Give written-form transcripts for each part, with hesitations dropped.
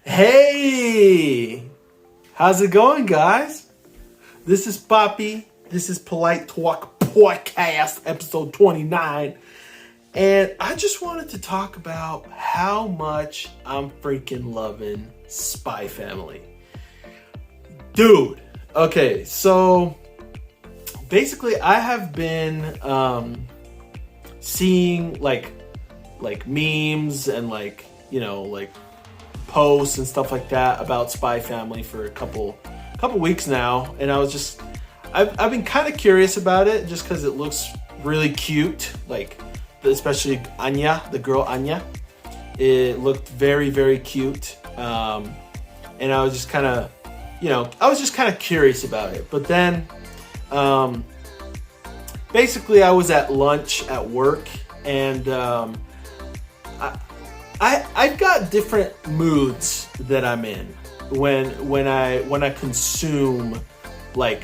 Hey! How's it going, guys? This is Poppy. This is Polite Talk Podcast, episode 29. And I just wanted to talk about how much I'm freaking loving Spy Family. Dude, okay, so basically I have been seeing like memes and like posts and stuff like that about Spy Family for a couple weeks now, and I've been kind of curious about it just because it looks really cute, like especially Anya, the girl Anya. It looked very, very cute, and I was just kind of curious about it. But then basically I was at lunch at work, and I've got different moods that I'm in when I consume like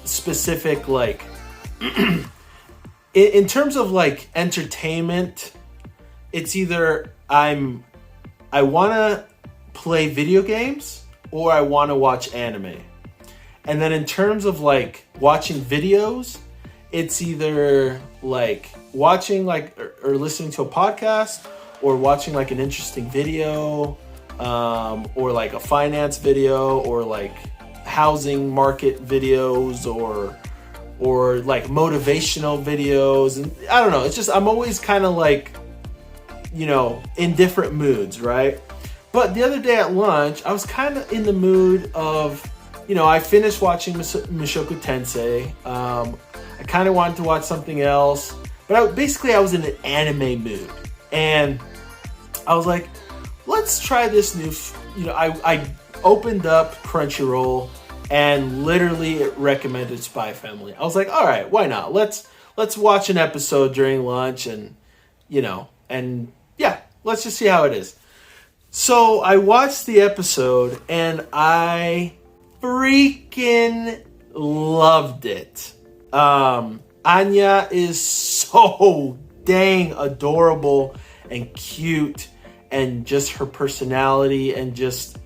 specific like in terms of like entertainment. It's either I want to play video games or I want to watch anime. And then in terms of like watching videos, it's either like watching like or listening to a podcast, or watching like an interesting video, or like a finance video, or like housing market videos, or like motivational videos. And I don't know, it's just I'm always kind of like, in different moods, right? But the other day at lunch, I was kind of in the mood of, I finished watching Mushoku Tensei. I kind of wanted to watch something else, but I was in an anime mood. And I was like, let's try this new, I opened up Crunchyroll and literally it recommended Spy Family. I was like, all right, why not? Let's watch an episode during lunch and let's just see how it is. So I watched the episode and I freaking loved it. Anya is so dang adorable and cute, and just her personality and just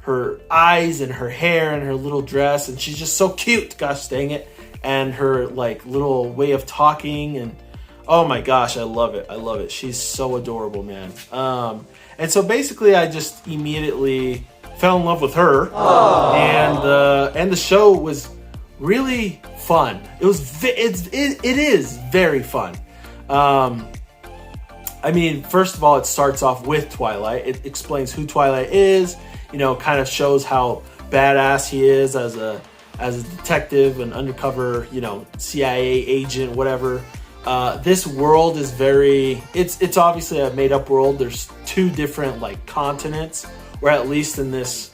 her eyes and her hair and her little dress, and she's just so cute, gosh dang it, and her like little way of talking, and oh my gosh, I love it. She's so adorable, man. And so basically I just immediately fell in love with her. Aww. And the show was really fun. It is very fun. I mean, first of all, it starts off with Twilight. It explains who Twilight is, kind of shows how badass he is as a detective, an undercover, CIA agent, whatever. This world is it's obviously a made up world. There's two different like continents, or at least in this,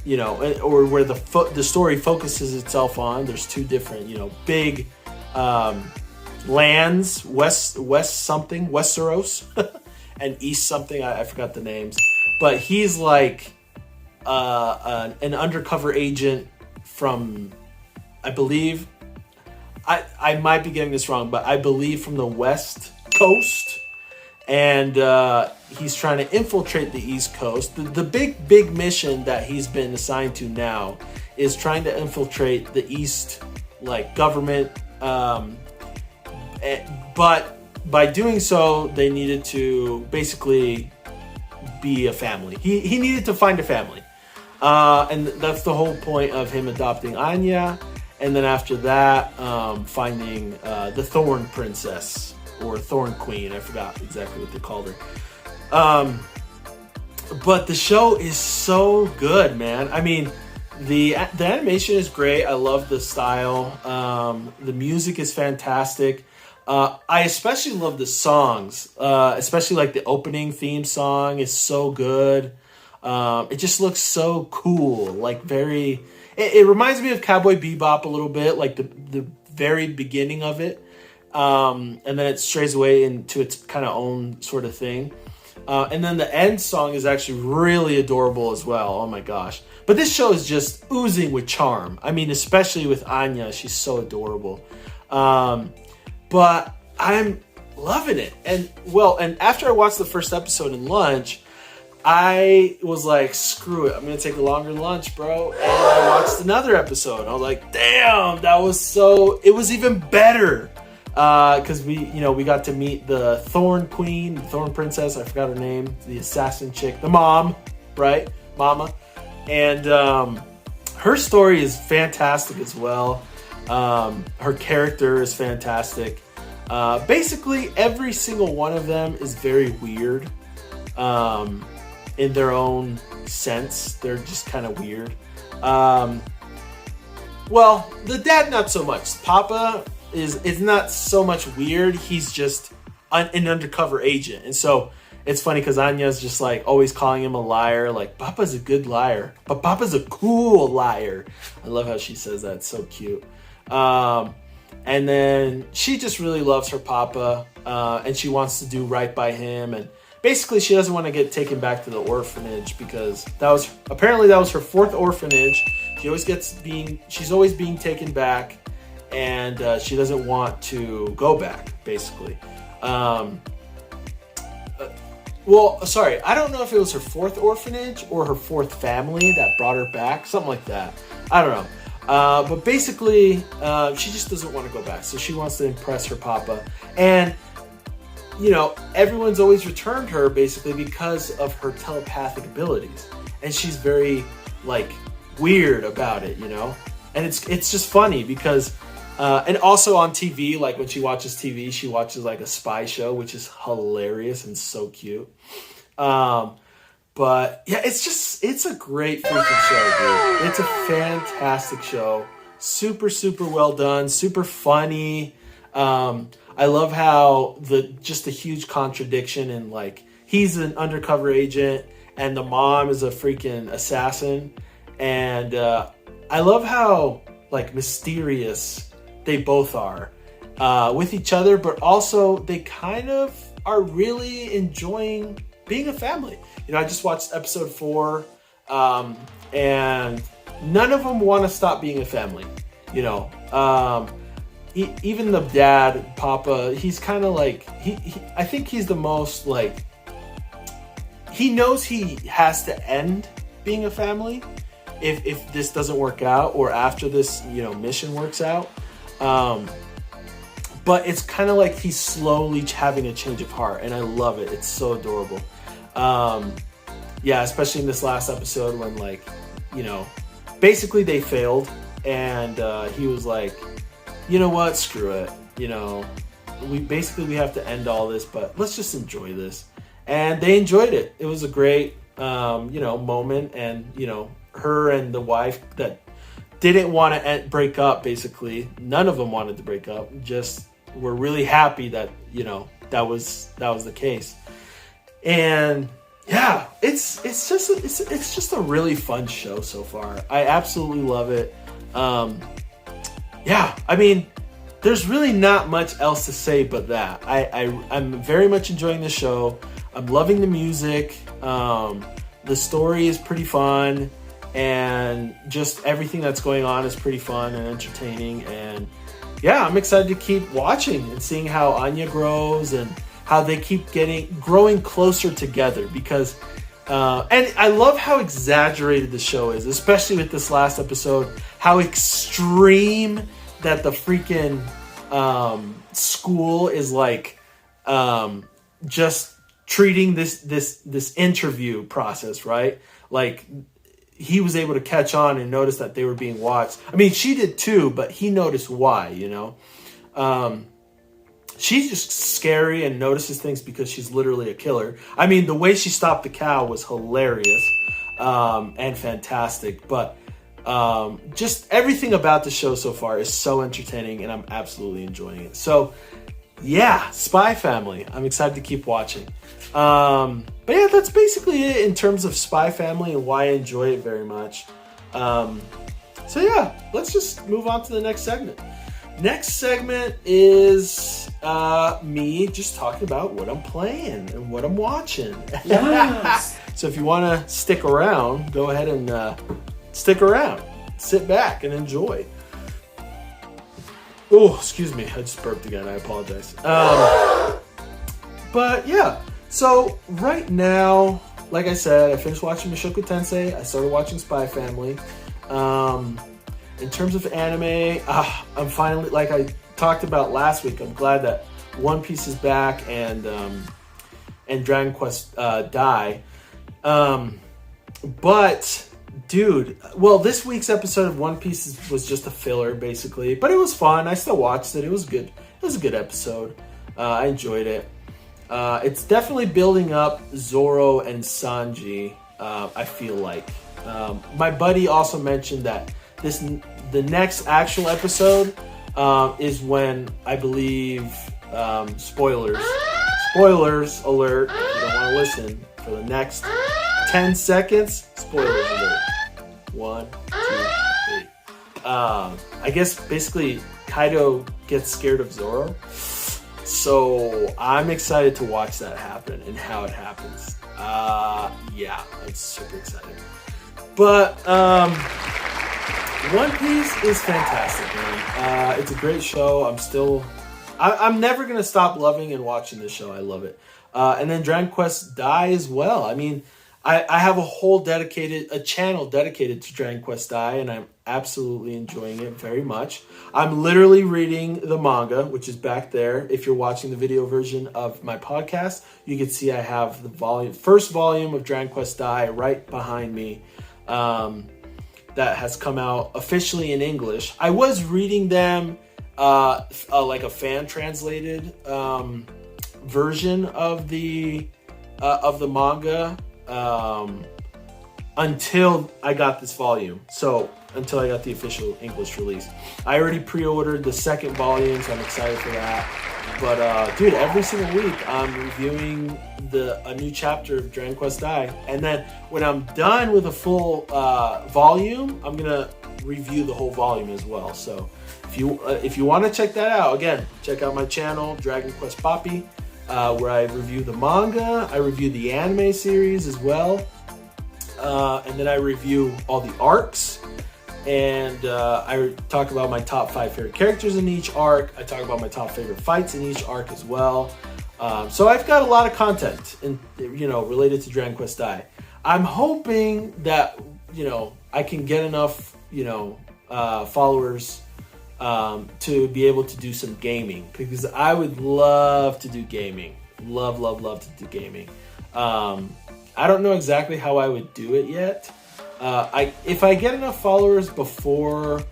or where the story focuses itself on. There's two different, big, lands, Westeros, and East something, I forgot the names, but he's like an undercover agent from, I believe, I might be getting this wrong, but I believe from the West Coast, and he's trying to infiltrate the East Coast. The big mission that he's been assigned to now is trying to infiltrate the East like government. But by doing so, they needed to basically be a family. He needed to find a family. And that's the whole point of him adopting Anya. And then after that, finding the Thorn Princess, or Thorn Queen. I forgot exactly what they called her. But the show is so good, man. I mean, the animation is great. I love the style. The music is fantastic. I especially love the songs, especially like the opening theme song is so good. It just looks so cool, like it reminds me of Cowboy Bebop a little bit, like the very beginning of it, and then it strays away into its kind of own sort of thing. And then the end song is actually really adorable as well. Oh my gosh. But this show is just oozing with charm. I mean, especially with Anya, she's so adorable. But I'm loving it. And after I watched the first episode in lunch, I was like, screw it, I'm gonna take a longer lunch, bro. And I watched another episode. I was like, damn, that was so. It was even better because we got to meet the Thorn Queen, the Thorn Princess. I forgot her name. The assassin chick, the mom, right, Mama, and her story is fantastic as well. Her character is fantastic. Basically, every single one of them is very weird. In their own sense, they're just kind of weird. Well, the dad not so much. Papa is not so much weird. He's just an undercover agent, and so it's funny because Anya's just like always calling him a liar. Like, Papa's a good liar, but Papa's a cool liar. I love how she says that. It's so cute. And then she just really loves her Papa, and she wants to do right by him, and basically, she doesn't want to get taken back to the orphanage because that was her fourth orphanage. She's always being taken back, and she doesn't want to go back. Basically, well, sorry, I don't know if it was her fourth orphanage or her fourth family that brought her back, something like that. I don't know, but basically, she just doesn't want to go back, so she wants to impress her Papa. And everyone's always returned her basically because of her telepathic abilities. And she's very, weird about it, And it's just funny because, and also on TV, like when she watches TV, she watches a spy show, which is hilarious and so cute. But yeah, it's a great freaking show, dude. It's a fantastic show. Super, super well done. Super funny. I love how the huge contradiction in he's an undercover agent and the mom is a freaking assassin, and I love how mysterious they both are with each other, but also they kind of are really enjoying being a family. I just watched episode 4, and none of them want to stop being a family. Even the dad, Papa, he's kind of I think he's the most he knows he has to end being a family if this doesn't work out or after this, mission works out. But it's kind of he's slowly having a change of heart, and I love it. It's so adorable. Yeah, especially in this last episode when basically they failed, and he was like, you know what? Screw it. We have to end all this, but let's just enjoy this. And they enjoyed it. It was a great, moment. And, her and the wife that didn't want to break up, basically. None of them wanted to break up. Just were really happy that, that was the case. And yeah, it's just a really fun show so far. I absolutely love it. Yeah, I mean, there's really not much else to say but that. I'm very much enjoying the show. I'm loving the music. The story is pretty fun. And just everything that's going on is pretty fun and entertaining. And yeah, I'm excited to keep watching and seeing how Anya grows and how they keep growing closer together. Because, and I love how exaggerated the show is, especially with this last episode. How extreme that the freaking school is just treating this interview process, right? He was able to catch on and notice that they were being watched. I mean, she did too, but he noticed why, She's just scary and notices things because she's literally a killer. I mean, the way she stopped the cow was hilarious and fantastic, but just everything about the show so far is so entertaining, and I'm absolutely enjoying it. So yeah, Spy Family. I'm excited to keep watching. But yeah, that's basically it in terms of Spy Family and why I enjoy it very much. So yeah, let's just move on to the next segment. Next segment is me just talking about what I'm playing and what I'm watching. Yes. So if you want to stick around, go ahead and stick around. Sit back and enjoy. Oh, excuse me. I just burped again. I apologize. But yeah, so right now like I said, I finished watching Mushoku Tensei. I started watching Spy Family. In terms of anime, I'm finally, like I talked about last week, I'm glad that One Piece is back and Dragon Quest Dai. But, dude, well, this week's episode of One Piece was just a filler, basically. But it was fun. I still watched it. It was good. It was a good episode. I enjoyed it. It's definitely building up Zoro and Sanji, I feel like. My buddy also mentioned that the next actual episode is when, I believe, spoilers alert, if you don't want to listen, for the next 10 seconds, spoilers alert. 1, 2, 3. I guess basically Kaido gets scared of Zoro. So I'm excited to watch that happen and how it happens. Yeah, I'm super excited. But One Piece is fantastic, man. It's a great show. I'm never gonna stop loving and watching this show. I love it. And then Dragon Quest Dai as well. I mean, I have a channel dedicated to Dragon Quest Dai, and I'm absolutely enjoying it very much. I'm literally reading the manga, which is back there. If you're watching the video version of my podcast, you can see I have the first volume of Dragon Quest Dai right behind me. That has come out officially in English. I was reading them like a fan translated version of the manga until I got this volume. So until I got the official English release, I already pre-ordered the second volume, so I'm excited for that. But dude, every single week I'm reviewing a new chapter of Dragon Quest Dai, and then when I'm done with a full volume, I'm gonna review the whole volume as well. So if you want to check that out, again, check out my channel, Dragon Quest Poppy, where I review the manga, I review the anime series as well, and then I review all the arcs. And I talk about my top 5 favorite characters in each arc. I talk about my top favorite fights in each arc as well. So I've got a lot of content, related to Dragon Quest Dai. I'm hoping that I can get enough followers to be able to do some gaming, because I would love to do gaming. Love to do gaming. I don't know exactly how I would do it yet. If I get enough followers before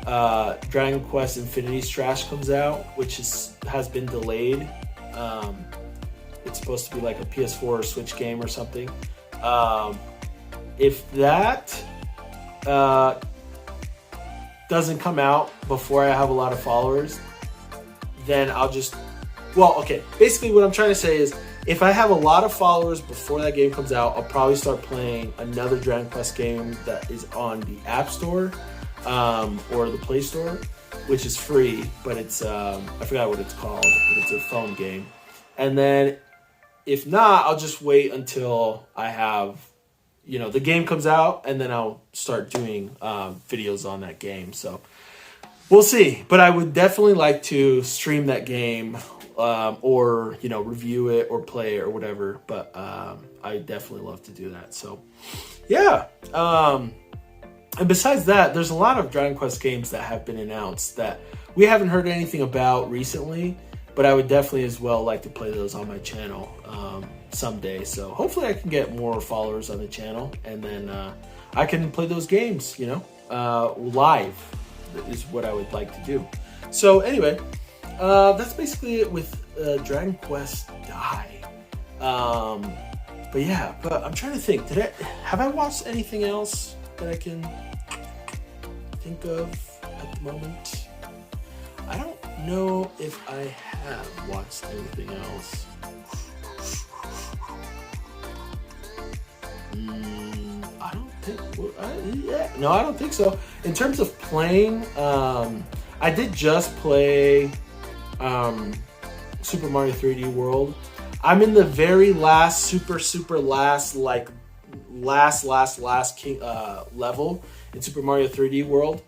Dragon Quest Infinity's Trash comes out, which has been delayed. It's supposed to be like a PS4 or Switch game or something. If that doesn't come out before I have a lot of followers, then I'll just... Well, okay. Basically what I'm trying to say is, if I have a lot of followers before that game comes out, I'll probably start playing another Dragon Quest game that is on the App Store or the Play Store, which is free, but it's I forgot what it's called, but it's a phone game. And then if not, I'll just wait until I have, the game comes out, and then I'll start doing videos on that game. So we'll see. But I would definitely like to stream that game, or review it or play it or whatever. But I definitely love to do that. So yeah. And besides that, there's a lot of Dragon Quest games that have been announced that we haven't heard anything about recently, but I would definitely as well like to play those on my channel someday. So hopefully I can get more followers on the channel, and then I can play those games, live is what I would like to do. So anyway, that's basically it with Dragon Quest Dai. But yeah, I'm trying to think. Have I watched anything else that I can think of at the moment? I don't know if I have watched anything else. I don't think. No, I don't think so. In terms of playing, I did just play Super Mario 3D World. I'm in the very last, super last, like last level in Super Mario 3D World.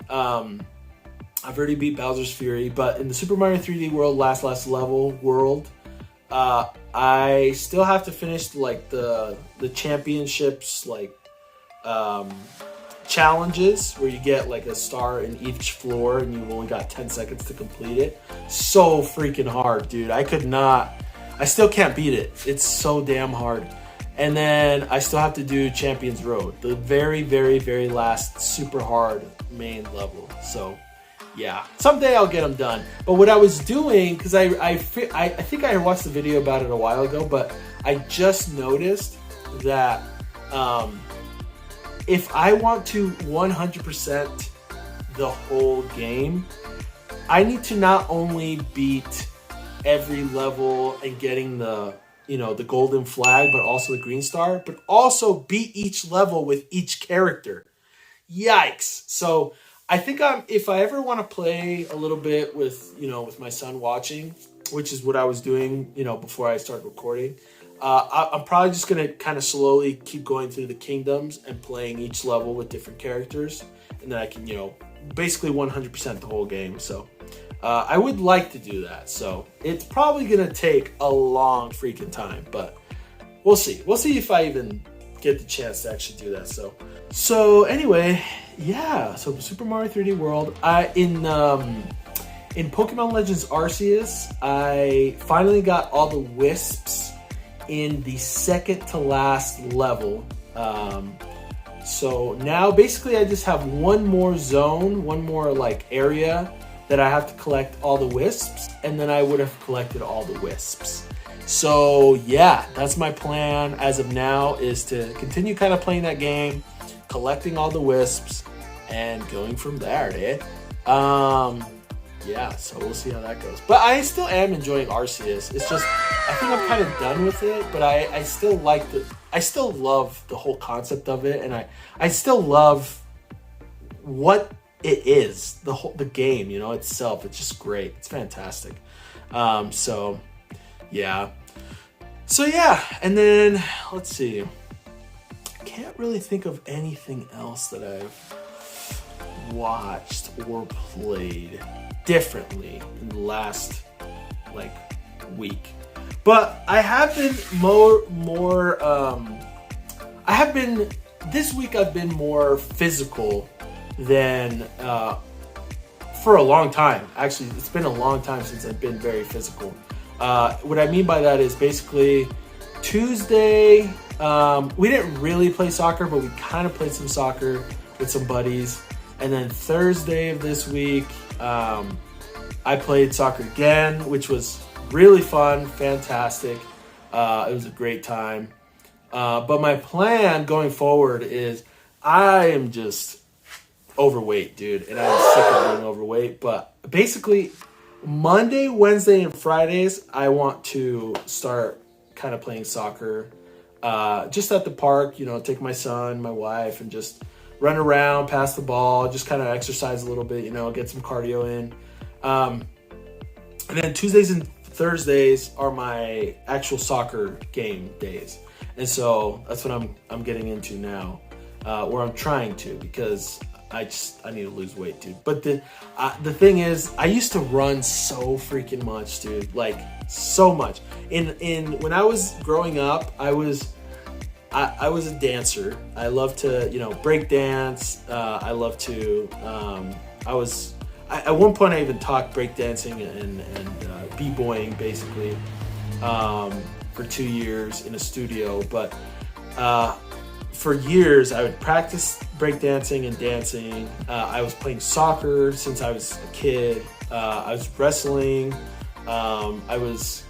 I've already beat Bowser's Fury, but in the Super Mario 3D World last level world, I still have to finish like the championships, like challenges where you get like a star in each floor and you've only got 10 seconds to complete it. So freaking hard, dude. I still can't beat it. It's so damn hard. And then I still have to do Champions Road, the very, very, very last super hard main level. So yeah, someday I'll get them done. But what I was doing, because I think I watched the video about it a while ago, but I just noticed that if I want to 100% the whole game, I need to not only beat every level and getting the golden flag, but also the green star, but also beat each level with each character. Yikes. So I think if I ever want to play a little bit with my son watching, which is what I was doing, before I started recording, I'm probably just going to kind of slowly keep going through the kingdoms and playing each level with different characters. And then I can, basically 100% the whole game. So I would like to do that. So it's probably going to take a long freaking time, but we'll see. We'll see if I even get the chance to actually do that. So anyway, yeah. So Super Mario 3D World. In Pokemon Legends Arceus, I finally got all the wisps in the second to last level. So now basically I just have one more zone, one more like area that I have to collect all the wisps, and then I would have collected all the wisps. So yeah, that's my plan as of now, is to continue kind of playing that game, collecting all the wisps, and going from there, yeah, so we'll see how that goes. But I still am enjoying Arceus. It's just, I think I'm kind of done with it, but I still love the whole concept of it, and I still love what it is, the game, itself. It's just great. It's fantastic. So yeah, and then let's see. I can't really think of anything else that I've watched or played differently in the last week. But I have been this week I've been more physical than for a long time. Actually, it's been a long time since I've been very physical. What I mean by that is basically Tuesday, we didn't really play soccer, but we kind of played some soccer with some buddies. And then Thursday of this week, I played soccer again, which was really fun, fantastic. It was a great time. But my plan going forward is I am just overweight, dude, and I'm sick of being overweight. But basically, Monday, Wednesday, and Fridays, I want to start kind of playing soccer, just at the park. Take my son, my wife, and just run around, pass the ball, just kind of exercise a little bit. Get some cardio in. And then Tuesdays and Thursdays are my actual soccer game days, and so that's what I'm getting into now, or I'm trying to, because I need to lose weight, dude. But the thing is, I used to run so freaking much, dude. Like, so much. When I was growing up, I was a dancer. I love to, break dance. I love to, at one point I even taught break dancing and b-boying basically, for 2 years in a studio. But, for years, I would practice breakdancing and dancing. I was playing soccer since I was a kid. I was wrestling. I was,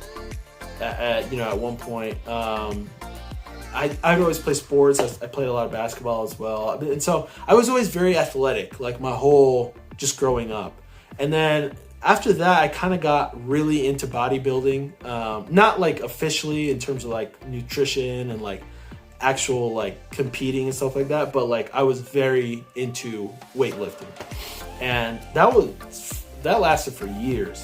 at one point, I'd always play sports. I played a lot of basketball as well. And so I was always very athletic, like my whole, just growing up. And then after that, I kind of got really into bodybuilding. Not like officially in terms of like nutrition and like actual like competing and stuff like that, but like I was very into weightlifting, and that lasted for years.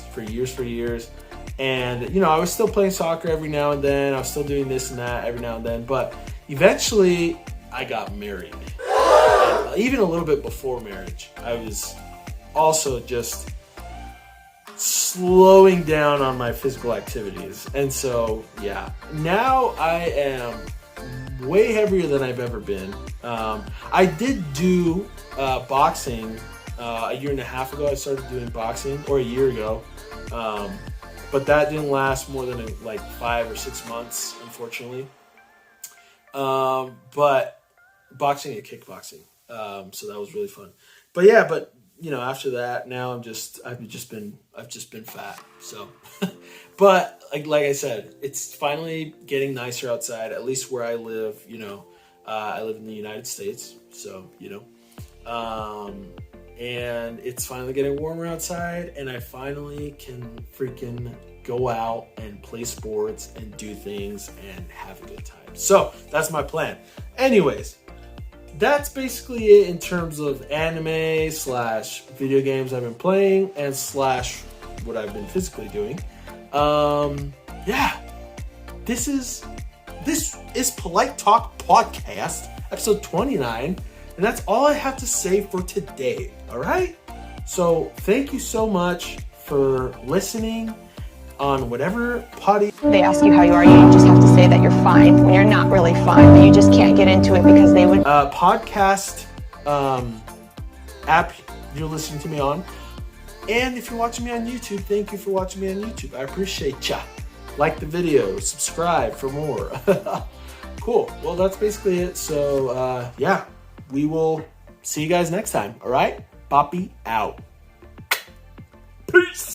And I was still playing soccer every now and then. I was still doing this and that every now and then, but eventually I got married. And even a little bit before marriage, I was also just slowing down on my physical activities. And so, yeah, now I am way heavier than I've ever been. I did do boxing a year and a half ago. I started doing boxing, or a year ago. But that didn't last more than like 5 or 6 months, unfortunately. But boxing and kickboxing. So that was really fun. But yeah, you know, after that, now I've just been fat. So, but like I said, it's finally getting nicer outside, at least where I live. You know, I live in the United States, so, you know, and it's finally getting warmer outside, and I finally can freaking go out and play sports and do things and have a good time. So that's my plan. Anyways, that's basically it in terms of anime / video games I've been playing and / what I've been physically doing. Yeah, this is Polite Talk Podcast, episode 29, and that's all I have to say for today. All right. So thank you so much for listening on whatever potty. They ask you how you are, you just have to say that you're fine when you're not really fine, but you just can't get into it because they would. Podcast app you're listening to me on. And if you're watching me on YouTube, thank you for watching me on YouTube. I appreciate ya. Like the video, subscribe for more. Cool. Well, that's basically it. So, yeah, we will see you guys next time. All right? Boppy out. Peace.